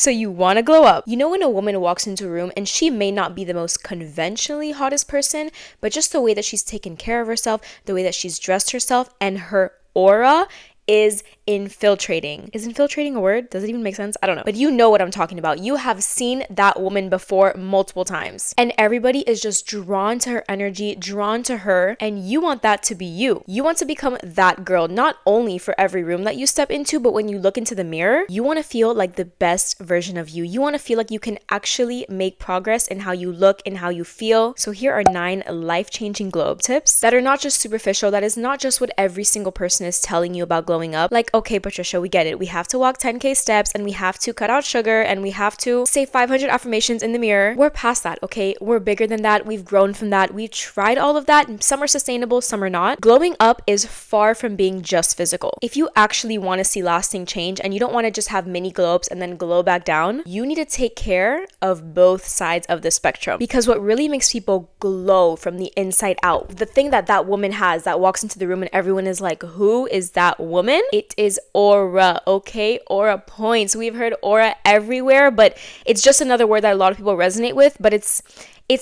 So you want to glow up. You know when a woman walks into a room and she may not be the most conventionally hottest person, but just the way that she's taken care of herself, the way that she's dressed herself, and her aura is infiltrating. Is infiltrating a word? Does it even make sense? I don't know. But you know what I'm talking about. You have seen that woman before multiple times. And everybody is just drawn to her energy, drawn to her. And you want that to be you. You want to become that girl, not only for every room that you step into, but when you look into the mirror, you want to feel like the best version of you. You want to feel like you can actually make progress in how you look and how you feel. So here are 9 life-changing glow up tips that are not just superficial. That is not just what every single person is telling you about glowing up. Like, okay, Patricia, we get it. We have to walk 10K steps and we have to cut out sugar and we have to say 500 affirmations in the mirror. We're past that, okay? We're bigger than that. We've grown from that. We've tried all of that. Some are sustainable, some are not. Glowing up is far from being just physical. If you actually want to see lasting change and you don't want to just have mini glow ups and then glow back down, you need to take care of both sides of the spectrum. Because what really makes people glow from the inside out, the thing that that woman has that walks into the room and everyone is like, who is that woman? It is aura, okay? Aura points. We've heard aura everywhere, but it's just another word that a lot of people resonate with, but it's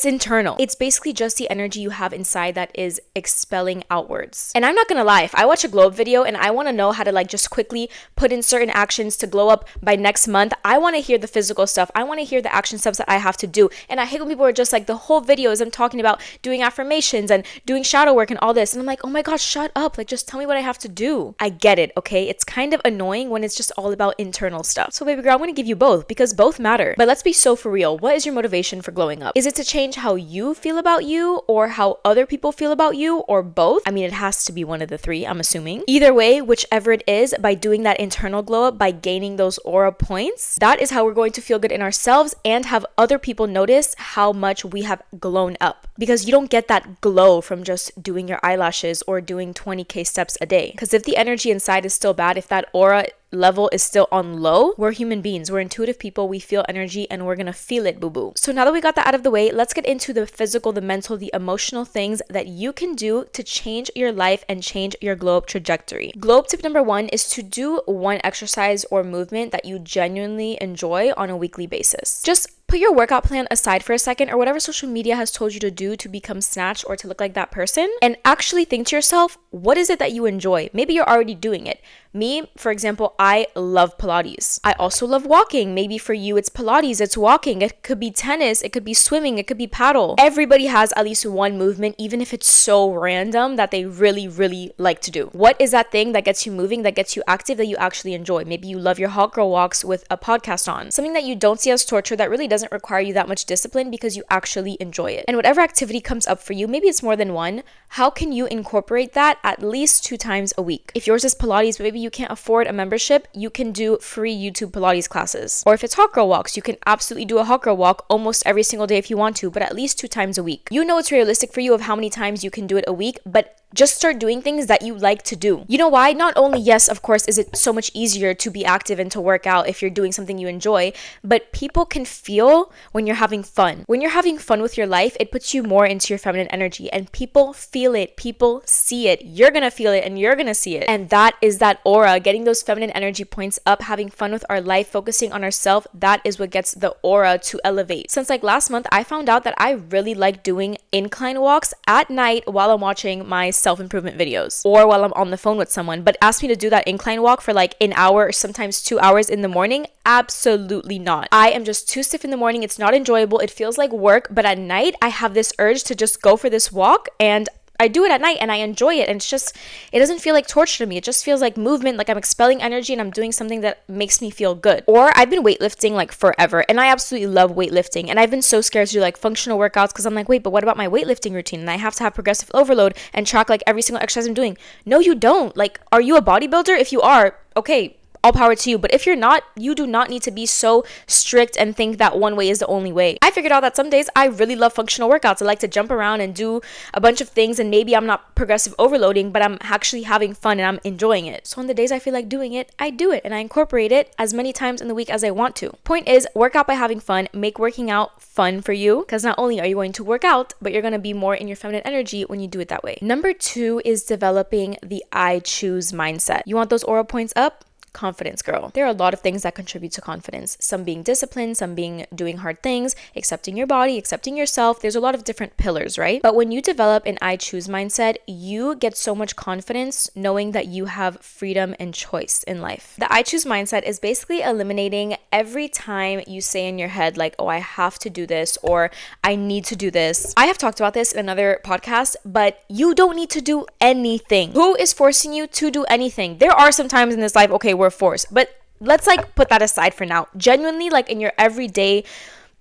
internal. It's basically just the energy you have inside that is expelling outwards. And I'm not gonna lie, if I watch a glow up video and I wanna know how to like just quickly put in certain actions to glow up by next month, I wanna hear the physical stuff. I wanna hear the action steps that I have to do. And I hate when people are just like, the whole video is I'm talking about doing affirmations and doing shadow work and all this. And I'm like, oh my gosh, shut up. Like, just tell me what I have to do. I get it, okay? It's kind of annoying when it's just all about internal stuff. So baby girl, I'm gonna give you both because both matter. But let's be so for real. What is your motivation for glowing up? Is it to change how you feel about you or how other people feel about you or both? I mean, it has to be one of the 3, I'm assuming. Either way, whichever it is, by doing that internal glow up, by gaining those aura points, that is how we're going to feel good in ourselves and have other people notice how much we have glown up. Because you don't get that glow from just doing your eyelashes or doing 20K steps a day. Because if the energy inside is still bad, if that aura level is still on low, we're human beings, we're intuitive people, we feel energy and we're gonna feel it, boo-boo. So now that we got that out of the way, let's get into the physical, the mental, the emotional things that you can do to change your life and change your glow up trajectory. Glow up tip number 1 is to do one exercise or movement that you genuinely enjoy on a weekly basis. Just put your workout plan aside for a second or whatever social media has told you to do to become snatched or to look like that person and actually think to yourself, what is it that you enjoy? Maybe you're already doing it. Me, for example, I love Pilates. I also love walking. Maybe for you, it's Pilates, it's walking. It could be tennis, it could be swimming, it could be paddle. Everybody has at least one movement, even if it's so random, that they really, really like to do. What is that thing that gets you moving, that gets you active, that you actually enjoy? Maybe you love your hot girl walks with a podcast on. Something that you don't see as torture that really doesn't require you that much discipline because you actually enjoy it. And whatever activity comes up for you, maybe it's more than one, how can you incorporate that at least 2 times a week? If yours is Pilates, but maybe you can't afford a membership, you can do free YouTube Pilates classes. Or if it's hot girl walks, you can absolutely do a hot girl walk almost every single day if you want to, but at least 2 times a week. You know it's realistic for you of how many times you can do it a week, but just start doing things that you like to do. You know why? Not only, yes, of course, is it so much easier to be active and to work out if you're doing something you enjoy, but people can feel when you're having fun. When you're having fun with your life, it puts you more into your feminine energy and people feel it, people see it. You're gonna feel it and you're gonna see it. And that is that aura, getting those feminine energy points up, having fun with our life, focusing on ourselves. That is what gets the aura to elevate. Since like last month, I found out that I really like doing incline walks at night while I'm watching my self-improvement videos or while I'm on the phone with someone. But ask me to do that incline walk for like an hour or sometimes 2 hours in the morning, absolutely not. I am just too stiff in the morning. It's not enjoyable. It feels like work, but at night I have this urge to just go for this walk and I do it at night and I enjoy it. And it's just, it doesn't feel like torture to me. It just feels like movement, like I'm expelling energy and I'm doing something that makes me feel good. Or I've been weightlifting like forever and I absolutely love weightlifting. And I've been so scared to do like functional workouts because I'm like, wait, but what about my weightlifting routine? And I have to have progressive overload and track like every single exercise I'm doing. No, you don't. Like, are you a bodybuilder? If you are, okay, all power to you. But if you're not, you do not need to be so strict and think that one way is the only way. I figured out that some days I really love functional workouts. I like to jump around and do a bunch of things and maybe I'm not progressive overloading, but I'm actually having fun and I'm enjoying it. So on the days I feel like doing it, I do it and I incorporate it as many times in the week as I want to. Point is, work out by having fun. Make working out fun for you because not only are you going to work out, but you're going to be more in your feminine energy when you do it that way. Number 2 is developing the I choose mindset. You want those aura points up? Confidence, girl. There are a lot of things that contribute to confidence. Some being discipline, some being doing hard things, accepting your body, accepting yourself. There's a lot of different pillars, right? But when you develop an I choose mindset, you get so much confidence knowing that you have freedom and choice in life. The I choose mindset is basically eliminating every time you say in your head, like, oh, I have to do this or I need to do this. I have talked about this in another podcast, but you don't need to do anything. Who is forcing you to do anything? There are some times in this life, okay, we're forced, but let's like put that aside for now. Genuinely, like in your everyday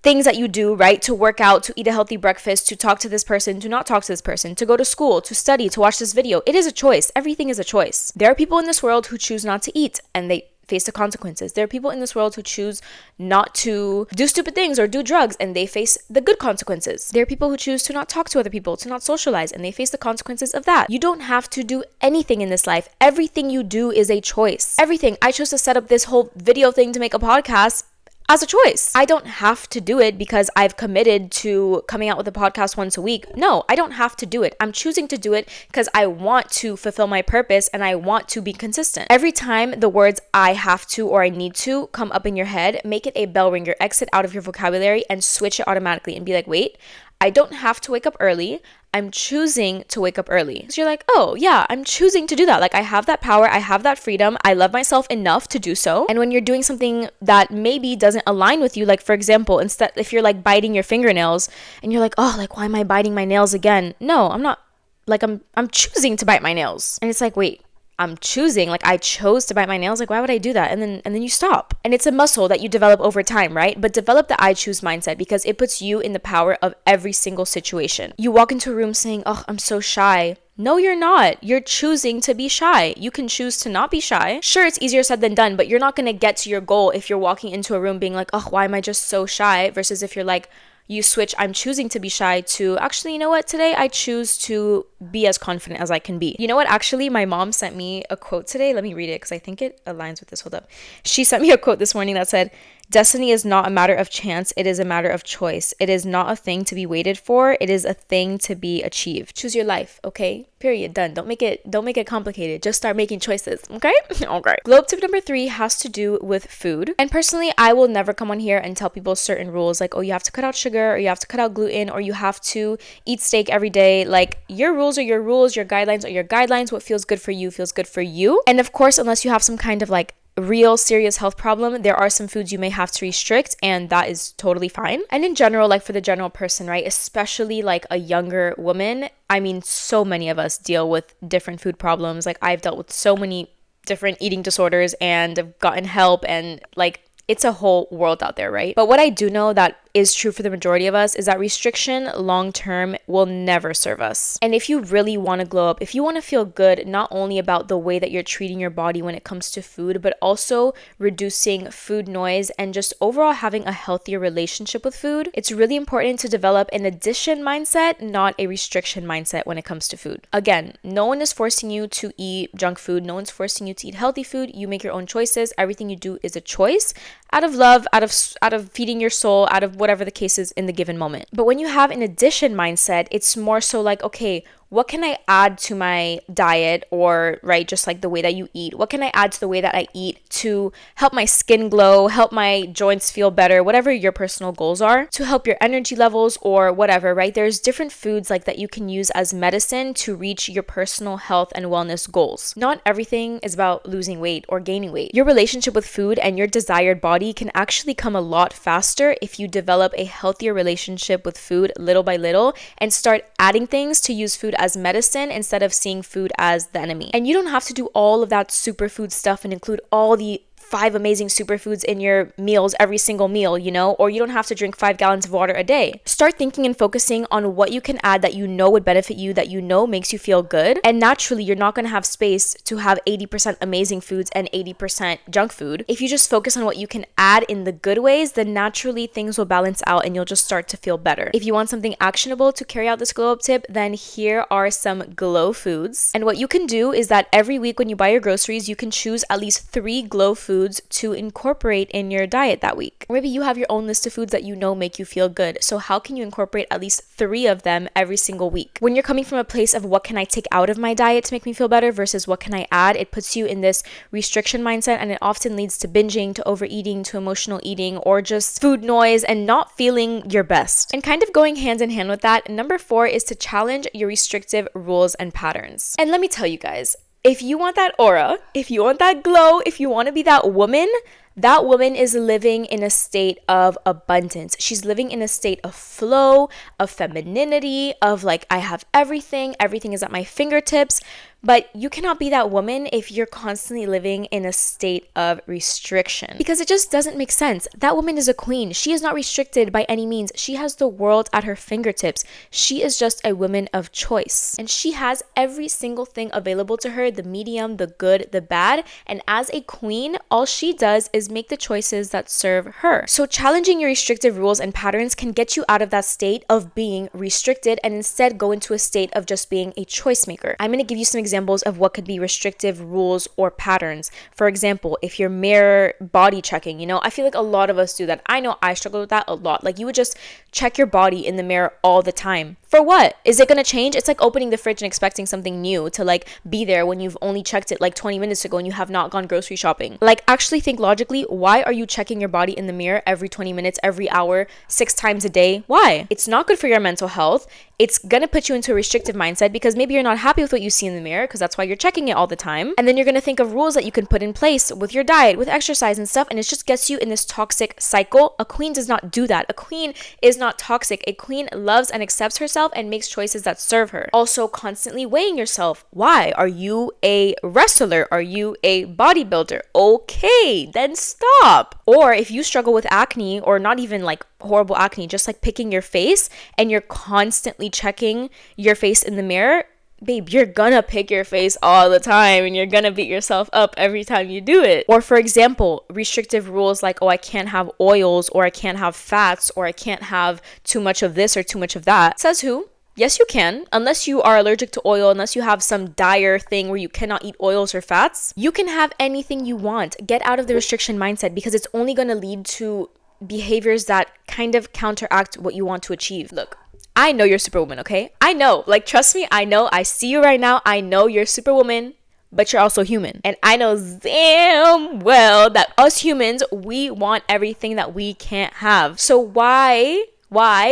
things that you do, right? To work out, to eat a healthy breakfast, to talk to this person, to not talk to this person, to go to school, to study, to watch this video. It is a choice. Everything is a choice. There are people in this world who choose not to eat and they face the consequences. There are people in this world who choose not to do stupid things or do drugs and they face the good consequences. There are people who choose to not talk to other people, to not socialize, and they face the consequences of that. You don't have to do anything in this life. Everything you do is a choice. Everything. I chose to set up this whole video thing to make a podcast as a choice. I don't have to do it because I've committed to coming out with a podcast once a week. No, I don't have to do it. I'm choosing to do it because I want to fulfill my purpose and I want to be consistent. Every time the words I have to or I need to come up in your head, make it a bell ringer, exit out of your vocabulary and switch it automatically and be like, wait, I don't have to wake up early. I'm choosing to wake up early. So you're like, oh yeah, I'm choosing to do that. Like I have that power, I have that freedom, I love myself enough to do so. And when you're doing something that maybe doesn't align with you, like for example, instead if you're like biting your fingernails and you're like, oh, like why am I biting my nails again? No, I'm not. Like I'm choosing to bite my nails. And it's like, wait, I'm choosing, like I chose to bite my nails, like why would I do that? And then you stop. And it's a muscle that you develop over time, right? But develop the I choose mindset because it puts you in the power of every single situation. You walk into a room saying, oh, I'm so shy. No, you're not. You're choosing to be shy. You can choose to not be shy. Sure, it's easier said than done, but you're not going to get to your goal if you're walking into a room being like, oh, why am I just so shy? Versus if you're like, you switch, I'm choosing to be shy to actually, you know what? Today I choose to be as confident as I can be. You know what? Actually, my mom sent me a quote today. Let me read it because I think it aligns with this. Hold up. She sent me a quote this morning that said, destiny is not a matter of chance. It is a matter of choice. It is not a thing to be waited for. It is a thing to be achieved. Choose your life, okay? Period. Done. Don't make it complicated. Just start making choices, okay? Okay. Globe tip number 3 has to do with food. And personally, I will never come on here and tell people certain rules like, oh, you have to cut out sugar or you have to cut out gluten or you have to eat steak every day. Like your rules are your rules, your guidelines are your guidelines. What feels good for you feels good for you. And of course, unless you have some kind of like real serious health problem, there are some foods you may have to restrict and that is totally fine. And in general, like for the general person, right, especially like a younger woman, I mean, so many of us deal with different food problems. Like I've dealt with so many different eating disorders and have gotten help and like it's a whole world out there, right? But what I do know that is true for the majority of us is that restriction long term will never serve us. And if you really want to glow up, if you want to feel good, not only about the way that you're treating your body when it comes to food, but also reducing food noise and just overall having a healthier relationship with food, it's really important to develop an addition mindset, not a restriction mindset when it comes to food. Again, no one is forcing you to eat junk food. No one's forcing you to eat healthy food. You make your own choices. Everything you do is a choice out of love, out of feeding your soul, out of whatever the case is in the given moment. But when you have an addition mindset, it's more so like, okay, what can I add to my diet or, right, just like the way that you eat? What can I add to the way that I eat to help my skin glow, help my joints feel better, whatever your personal goals are, to help your energy levels or whatever, right? There's different foods like that you can use as medicine to reach your personal health and wellness goals. Not everything is about losing weight or gaining weight. Your relationship with food and your desired body can actually come a lot faster if you develop a healthier relationship with food little by little and start adding things to use food as medicine instead of seeing food as the enemy. And you don't have to do all of that superfood stuff and include all the 5 amazing superfoods in your meals every single meal, you know, or you don't have to drink 5 gallons of water a day. Start thinking and focusing on what you can add that you know would benefit you, that you know makes you feel good. And naturally, you're not going to have space to have 80% amazing foods and 80% junk food. If you just focus on what you can add in the good ways, then naturally things will balance out and you'll just start to feel better. If you want something actionable to carry out this glow up tip, then here are some glow foods. And what you can do is that every week when you buy your groceries, you can choose at least 3 glow foods foods to incorporate in your diet that week. Or maybe you have your own list of foods that you know make you feel good. So how can you incorporate at least 3 of them every single week? When you're coming from a place of what can I take out of my diet to make me feel better versus what can I add, it puts you in this restriction mindset, and it often leads to binging, to overeating, to emotional eating, or just food noise and not feeling your best. And kind of going hand in hand with that, number 4 is to challenge your restrictive rules and patterns. And let me tell you guys, if you want that aura, if you want that glow, if you want to be that woman is living in a state of abundance. She's living in a state of flow, of femininity, of like, I have everything is at my fingertips. But you cannot be that woman if you're constantly living in a state of restriction, because it just doesn't make sense. That woman is a queen. She is not restricted by any means. She has the world at her fingertips. She is just a woman of choice, and she has every single thing available to her, the medium, the good, the bad. And as a queen, all she does is make the choices that serve her. So challenging your restrictive rules and patterns can get you out of that state of being restricted and instead go into a state of just being a choice maker. I'm going to give you some examples of what could be restrictive rules or patterns. For example, if you're mirror body checking, I feel like a lot of us do that. I know I struggle with that a lot. Like, you would just check your body in the mirror all the time. For what? Is it going to change? It's like opening the fridge and expecting something new to like be there when you've only checked it like 20 minutes ago and you have not gone grocery shopping. Like, actually think logically. Why are you checking your body in the mirror every 20 minutes, every hour, 6 times a day? Why? It's not good for your mental health. It's going to put you into a restrictive mindset because maybe you're not happy with what you see in the mirror, because that's why you're checking it all the time. And then you're going to think of rules that you can put in place with your diet, with exercise and stuff, and it just gets you in this toxic cycle. A queen does not do that. A queen is not toxic. A queen loves and accepts herself and makes choices that serve her. Also, constantly weighing yourself. Why? Are you a wrestler? Are you a bodybuilder? Okay, then stop. Or if you struggle with acne, or not even like horrible acne, just like picking your face, and you're constantly checking your face in the mirror, babe, you're gonna pick your face all the time and you're gonna beat yourself up every time you do it. Or for example, restrictive rules like, I can't have oils, or I can't have fats, or I can't have too much of this or too much of that. Says who? Yes, you can. Unless you are allergic to oil, unless you have some dire thing where you cannot eat oils or fats, you can have anything you want. Get out of the restriction mindset, because it's only gonna lead to behaviors that kind of counteract what you want to achieve. Look, I know you're superwoman, okay? I know, like, trust me, I know, I see you right now. I know you're superwoman, but you're also human. And I know damn well that us humans, we want everything that we can't have. So why are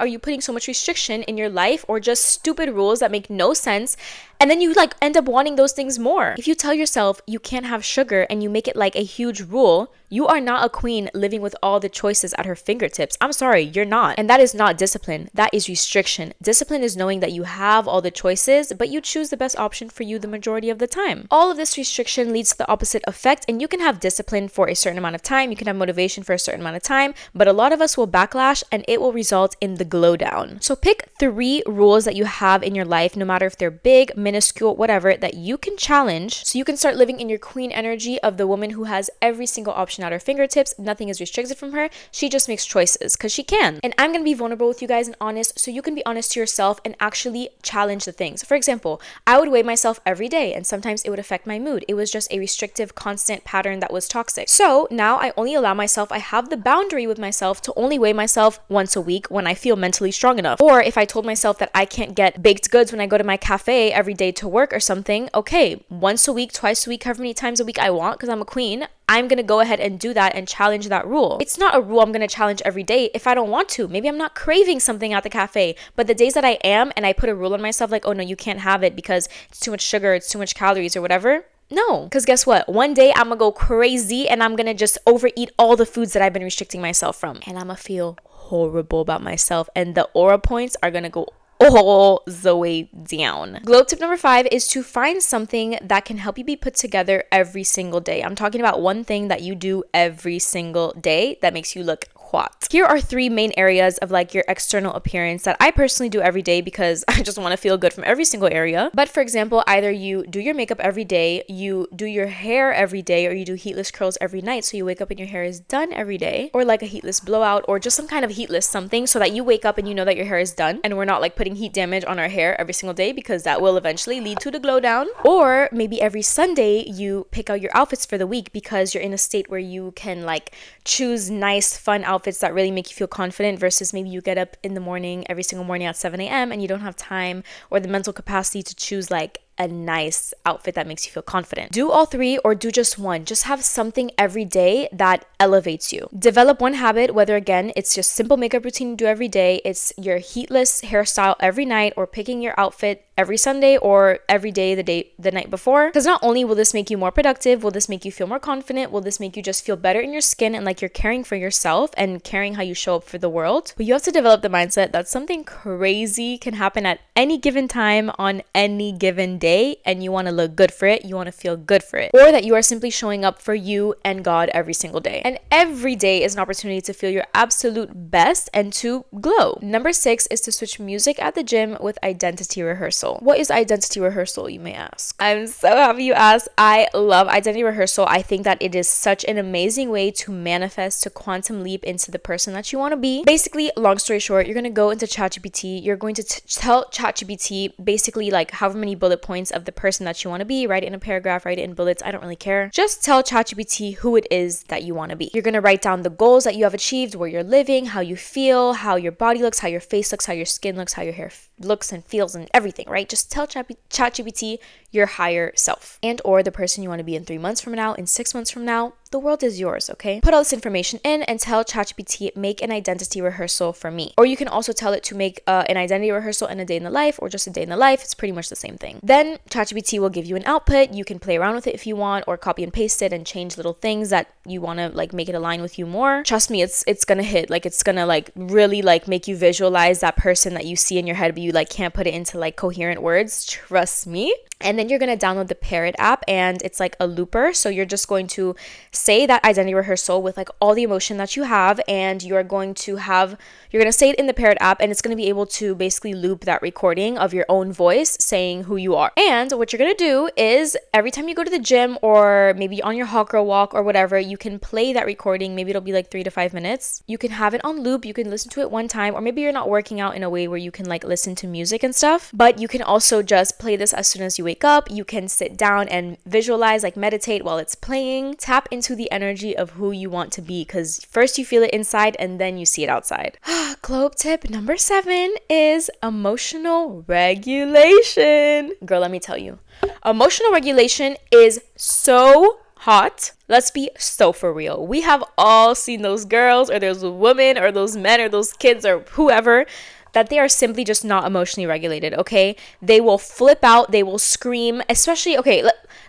you putting so much restriction in your life, or just stupid rules that make no sense? And then you like end up wanting those things more. If you tell yourself you can't have sugar and you make it like a huge rule, you are not a queen living with all the choices at her fingertips. I'm sorry, you're not. And that is not discipline. That is restriction. Discipline is knowing that you have all the choices, but you choose the best option for you the majority of the time. All of this restriction leads to the opposite effect, and you can have discipline for a certain amount of time. You can have motivation for a certain amount of time, but a lot of us will backlash and it will result in the glow down. So pick 3 rules that you have in your life, no matter if they're big, minuscule, whatever, that you can challenge, so you can start living in your queen energy of the woman who has every single option at her fingertips. Nothing is restricted from her. She just makes choices because she can. And I'm going to be vulnerable with you guys and honest, so you can be honest to yourself and actually challenge the things. For example, I would weigh myself every day, and sometimes it would affect my mood. It was just a restrictive, constant pattern that was toxic. So now I only allow myself, I have the boundary with myself to only weigh myself once a week when I feel mentally strong enough. Or if I told myself that I can't get baked goods when I go to my cafe every day to work or something, okay, once a week, twice a week, however many times a week I want, because I'm a queen, I'm going to go ahead and do that and challenge that rule. It's not a rule I'm going to challenge every day if I don't want to. Maybe I'm not craving something at the cafe, but the days that I am and I put a rule on myself like, oh no, you can't have it because it's too much sugar, it's too much calories or whatever. No, because guess what? One day I'm going to go crazy and I'm going to just overeat all the foods that I've been restricting myself from. And I'm going to feel horrible about myself, and the aura points are going to go all the way down. Glow tip number 5 is to find something that can help you be put together every single day. I'm talking about one thing that you do every single day that makes you look twat. Here are 3 main areas of like your external appearance that I personally do every day because I just want to feel good from every single area. But for example, either you do your makeup every day, you do your hair every day, or you do heatless curls every night so you wake up and your hair is done every day, or like a heatless blowout, or just some kind of heatless something so that you wake up and you know that your hair is done and we're not like putting heat damage on our hair every single day because that will eventually lead to the glow down. Or maybe every Sunday you pick out your outfits for the week because you're in a state where you can like choose nice fun outfits that really make you feel confident, versus maybe you get up in the morning every single morning at 7 a.m. and you don't have time or the mental capacity to choose like a nice outfit that makes you feel confident. Do all 3 or do just one. Just have something every day that elevates you. Develop one habit, whether again, it's just simple makeup routine you do every day, it's your heatless hairstyle every night, or picking your outfit every Sunday or every day the night before. Because not only will this make you more productive, will this make you feel more confident, will this make you just feel better in your skin and like you're caring for yourself and caring how you show up for the world. But you have to develop the mindset that something crazy can happen at any given time on any given day, and you want to look good for it, you want to feel good for it, or that you are simply showing up for you and God every single day. And every day is an opportunity to feel your absolute best and to glow. Number 6 is to switch music at the gym with identity rehearsal. What is identity rehearsal, you may ask? I'm so happy you asked. I love identity rehearsal. I think that it is such an amazing way to manifest, to quantum leap into the person that you want to be. Basically, long story short, you're going to go into ChatGPT, you're going to tell ChatGPT basically like however many bullet points of the person that you want to be, write it in a paragraph, write it in bullets, I don't really care. Just tell ChatGPT who it is that you want to be. You're going to write down the goals that you have achieved, where you're living, how you feel, how your body looks, how your face looks, how your skin looks, how your hair looks and feels and everything, right? Just tell ChatGPT your higher self and or the person you want to be in 3 months from now, in 6 months from now. The world is yours, okay? Put all this information in and tell ChatGPT, make an identity rehearsal for me. Or you can also tell it to make an identity rehearsal and a day in the life, or just a day in the life. It's pretty much the same thing. Then ChatGPT will give you an output. You can play around with it if you want, or copy and paste it and change little things that you want to like make it align with you more. Trust me, it's gonna hit. Like it's gonna like really like make you visualize that person that you see in your head, but you like can't put it into like coherent words. Trust me. And then you're going to download the Parrot app, and it's like a looper. So you're just going to say that identity rehearsal with like all the emotion that you have, and you're going to say it in the Parrot app, and it's going to be able to basically loop that recording of your own voice saying who you are. And what you're going to do is every time you go to the gym, or maybe on your hot girl walk or whatever, you can play that recording. Maybe it'll be like 3 to 5 minutes. You can have it on loop. You can listen to it one time, or maybe you're not working out in a way where you can like listen to music and stuff, but you can also just play this as soon as you wake up. You can sit down and visualize, like meditate while it's playing. Tap into the energy of who you want to be, because first you feel it inside and then you see it outside. Globe tip number 7 is emotional regulation. Girl, let me tell you, emotional regulation is so hot. Let's be so for real. We have all seen those girls or those women or those men or those kids or whoever that they are simply just not emotionally regulated, okay? They will flip out, they will scream, especially, okay,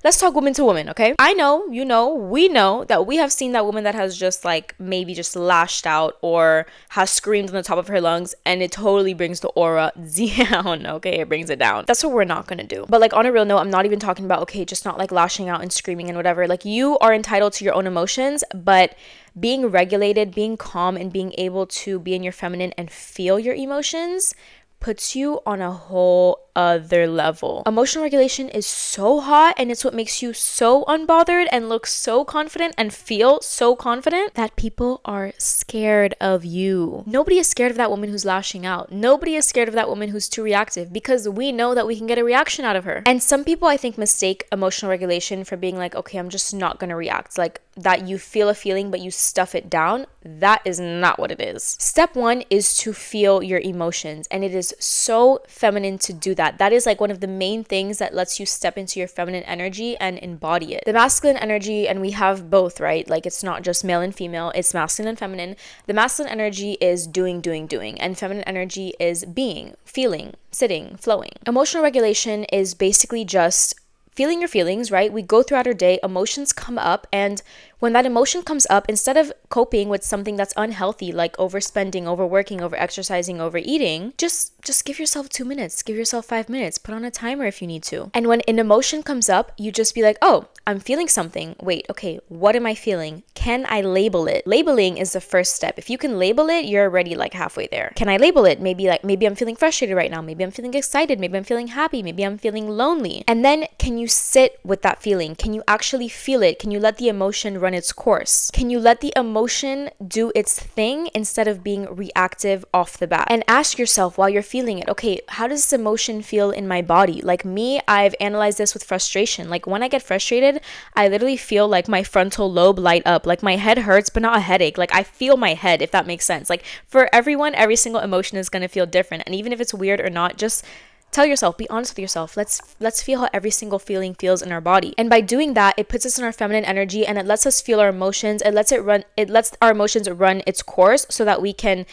let's talk woman to woman, okay? I know, you know, we know that we have seen that woman that has just like maybe just lashed out or has screamed on the top of her lungs, and it totally brings the aura down, okay? It brings it down. That's what we're not gonna do. But like on a real note, I'm not even talking about, okay, just not like lashing out and screaming and whatever. Like you are entitled to your own emotions, but being regulated, being calm, and being able to be in your feminine and feel your emotions puts you on a whole other level. Emotional regulation is so hot, and it's what makes you so unbothered and look so confident and feel so confident that people are scared of you. Nobody is scared of that woman who's lashing out. Nobody is scared of that woman who's too reactive, because we know that we can get a reaction out of her. And some people, I think, mistake emotional regulation for being like, okay, I'm just not gonna react. Like that you feel a feeling but you stuff it down. That is not what it is. Step 1 is to feel your emotions, and it is so feminine to do that. That is like one of the main things that lets you step into your feminine energy and embody it. The masculine energy, and we have both, right? Like it's not just male and female, it's masculine and feminine. The masculine energy is doing, and feminine energy is being, feeling, sitting, flowing. Emotional regulation is basically just feeling your feelings, right? We go throughout our day, emotions come up, and When that emotion comes up, instead of coping with something that's unhealthy, like overspending, overworking, over exercising, overeating, just give yourself 2 minutes, give yourself 5 minutes, put on a timer if you need to. And when an emotion comes up, you just be like, oh, I'm feeling something. Wait, okay, what am I feeling? Can I label it? Labeling is the first step. If you can label it, you're already like halfway there. Can I label it? Maybe I'm feeling frustrated right now. Maybe I'm feeling excited. Maybe I'm feeling happy. Maybe I'm feeling lonely. And then can you sit with that feeling? Can you actually feel it? Can you let the emotion run its course? Can you let the emotion do its thing instead of being reactive off the bat? And ask yourself while you're feeling it, okay, how does this emotion feel in my body? Like me, I've analyzed this with frustration. Like when I get frustrated, I literally feel like my frontal lobe light up. Like my head hurts, but not a headache. Like I feel my head, if that makes sense. Like for everyone, every single emotion is going to feel different. And even if it's weird or not, just tell yourself, be honest with yourself. Let's feel how every single feeling feels in our body. And by doing that, it puts us in our feminine energy and it lets us feel our emotions. It lets our emotions run its course so that we can,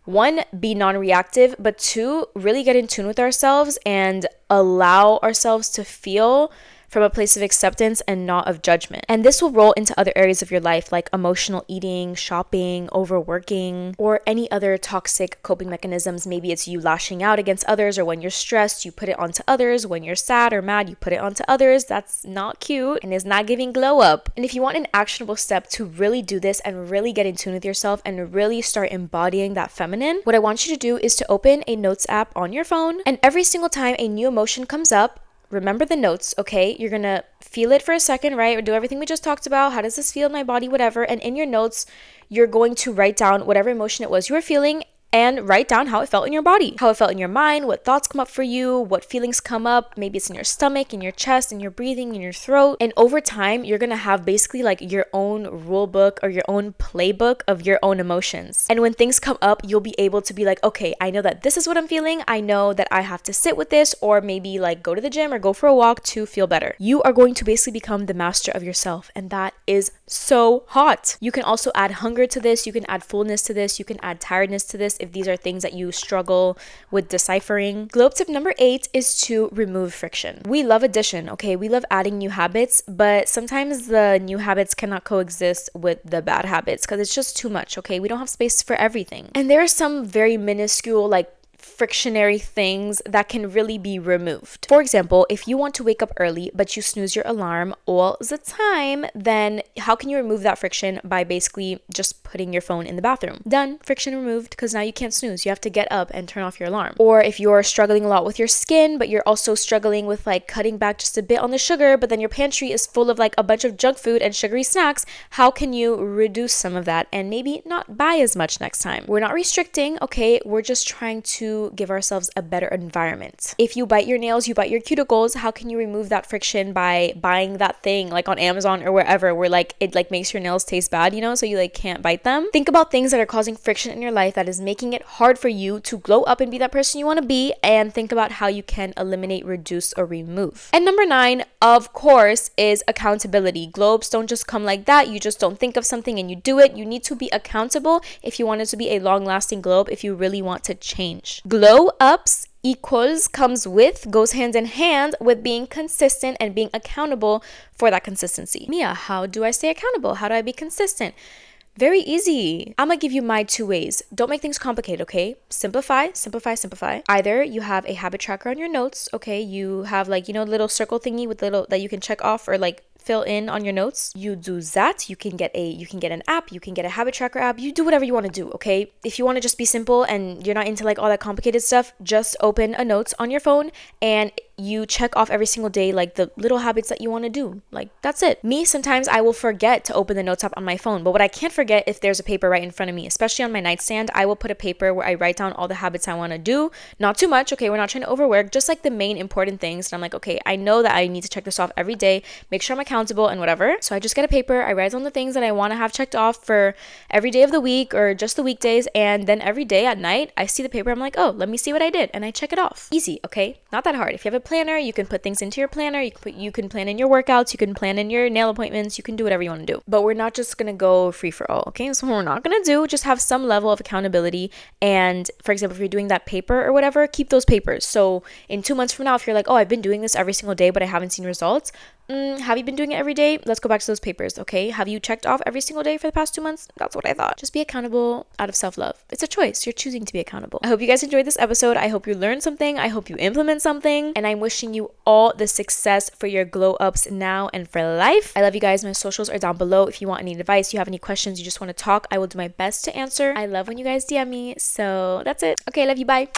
one, be non-reactive, but two, really get in tune with ourselves and allow ourselves to feel from a place of acceptance and not of judgment. And this will roll into other areas of your life like emotional eating, shopping, overworking, or any other toxic coping mechanisms. Maybe it's you lashing out against others, or when you're stressed, you put it onto others. When you're sad or mad, you put it onto others. That's not cute and is not giving glow up. And if you want an actionable step to really do this and really get in tune with yourself and really start embodying that feminine, what I want you to do is to open a notes app on your phone, and every single time a new emotion comes up, remember the notes, okay? You're gonna feel it for a second, right? Or do everything we just talked about. How does this feel in my body? Whatever. And in your notes, you're going to write down whatever emotion it was you were feeling and write down how it felt in your body, how it felt in your mind, what thoughts come up for you, what feelings come up. Maybe it's in your stomach, in your chest, in your breathing, in your throat. And over time, you're gonna have basically like your own rule book or your own playbook of your own emotions. And when things come up, you'll be able to be like, okay, I know that this is what I'm feeling. I know that I have to sit with this, or maybe like go to the gym or go for a walk to feel better. You are going to basically become the master of yourself. And that is so hot. You can also add hunger to this. You can add fullness to this. You can add tiredness to this if these are things that you struggle with deciphering. Globe tip number 8 is to remove friction. We love addition, okay? We love adding new habits, but sometimes the new habits cannot coexist with the bad habits because it's just too much, okay? We don't have space for everything. And there are some very minuscule, like frictionary things that can really be removed. For example, if you want to wake up early but you snooze your alarm all the time, then how can you remove that friction? By basically just putting your phone in the bathroom. Done. Friction removed, because now you can't snooze. You have to get up and turn off your alarm. Or if you're struggling a lot with your skin but you're also struggling with like cutting back just a bit on the sugar, but then your pantry is full of like a bunch of junk food and sugary snacks, how can you reduce some of that and maybe not buy as much next time? We're not restricting, okay? We're just trying to give ourselves a better environment. If you bite your nails, you bite your cuticles, how can you remove that friction? By buying that thing like on Amazon or wherever where like it like makes your nails taste bad, you know, so you like can't bite them. Think about things that are causing friction in your life that is making it hard for you to glow up and be that person you want to be, and think about how you can eliminate, reduce, or remove. And number 9, of course, is accountability. Globes don't just come like that. You just don't think of something and you do it. You need to be accountable if you want it to be a long-lasting globe, if you really want to change. Glow ups goes hand in hand with being consistent and being accountable for that consistency. Mia, how do I stay accountable? How do I be consistent? Very easy. I'm gonna give you my 2 ways. Don't make things complicated, okay? Simplify. Either you have a habit tracker on your notes, okay? You have like, you know, little circle thingy with little that you can check off or like fill in on your notes. You do that. You can get an app, you can get a habit tracker app. You do whatever you want to do, okay? If you want to just be simple and you're not into like all that complicated stuff, just open a notes on your phone and you check off every single day like the little habits that you want to do. Like that's it. Me, sometimes I will forget to open the notes app on my phone, but what I can't forget, if there's a paper right in front of me, especially on my nightstand, I will put a paper where I write down all the habits I want to do. Not too much, okay? We're not trying to overwork, just like the main important things. And I'm like, okay, I know that I need to check this off every day, make sure I'm accountable and whatever. So I just get a paper, I write down the things that I want to have checked off for every day of the week or just the weekdays, and then every day at night I see the paper, I'm like, oh, let me see what I did, and I check it off. Easy, okay? Not that hard. If you have a planner, you can put things into your planner, you can plan in your workouts, you can plan in your nail appointments, you can do whatever you want to do. But we're not just gonna go free for all, okay? So we're not gonna do, just have some level of accountability. And for example, if you're doing that paper or whatever, keep those papers. So in 2 months from now, if you're like, oh, I've been doing this every single day but I haven't seen results, Have you been doing it every day? Let's go back to those papers, okay? Have you checked off every single day for the past 2 months? That's what I thought. Just be accountable out of self-love. It's a choice. You're choosing to be accountable. I hope you guys enjoyed this episode. I hope you learned something. I hope you implement something. And I'm wishing you all the success for your glow ups now and for life. I love you guys. My socials are down below. If you want any advice, you have any questions, you just want to talk, I will do my best to answer. I love when you guys DM me. So that's it. Okay, love you. Bye.